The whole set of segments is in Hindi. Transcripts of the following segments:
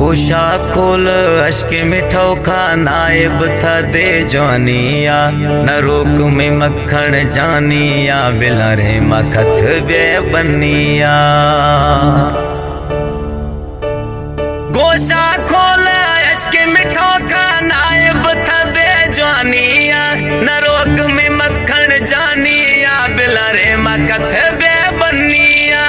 गोशा खोल अश्क मिठो खा नायब था दे जवानिया न रोक में मक्खन जानिया बिला रे मखत बे बनिया। गोशा खोल अश्क मिठो खा नायब था दे जवानिया न रोक में मक्खन जानिया बिला रे मखत बे बनिया।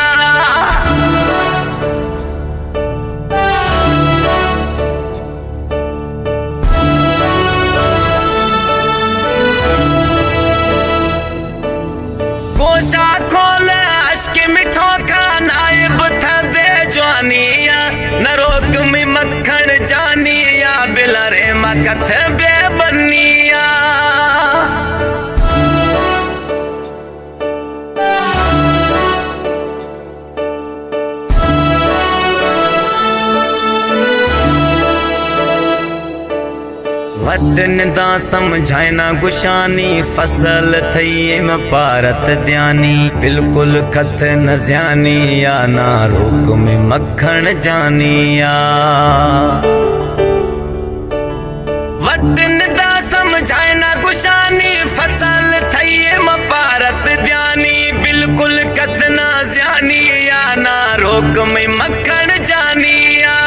गोशा खोल अश्क मिठो खा नायब था दे जवानिया न रोक में मक्खन जानिया बिला रे मखत बे बनिया। वटन दा समझाए ना गुशानी फसल थई में पारत ध्यानी बिल्कुल खत न ज्यानी या ना रोक में मक्खन जानिया। वटन दा समझाए ना गुशानी फसल थई में पारत ध्यानी बिल्कुल खत न ज्यानी या ना रोक में मक्खन जानिया।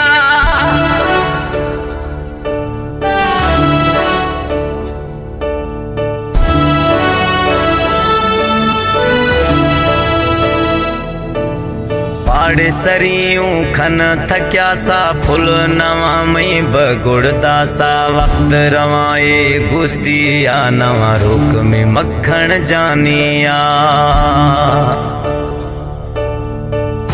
पाड़े सरियूं खन थक्या सा फुल नवा में बगुड़दा सा वक्त रवाए घुसती या नवा रोक में मक्खन जानिया।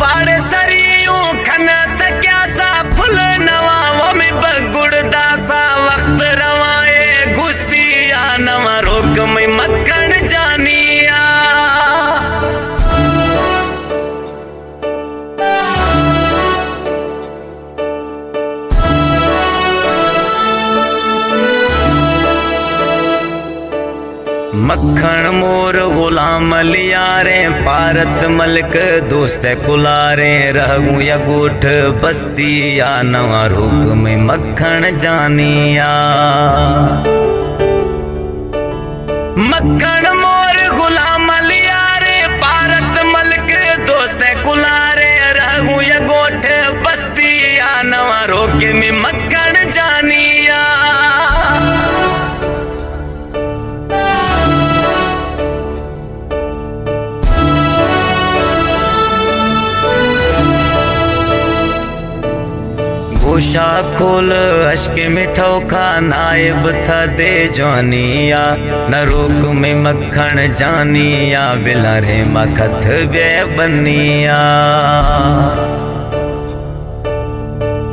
पाड़े सरियूं खन थक्या सा फुल नवा में बगुड़दा सा वक्त रवाए घुसती या नवा रोक में मक्खन जानिया। मक्खन मोर गुलाम लियारे पारत मलिक दोस्त कुलारे रहूं या गोठ बस्ती या नवा रोक में मक्खन जानिया। मक्खन मोर गुलाम लियारे पारत मलिक दोस्त कुलारे रहूं या गोठ बस्ती या नवा रोक में मक्खन जानिया। गोशा खोल अश्क मिठो खा नायब था दे जवानिया न रोक में मक्खन जानिया बिला रे मखत बे बनिया।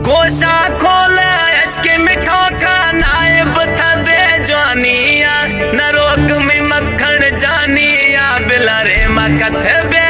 गोशा खोल अश्क मिठो खा नायब था दे जवानिया न रोक में मक्खन जानिया बिला रे मखत बे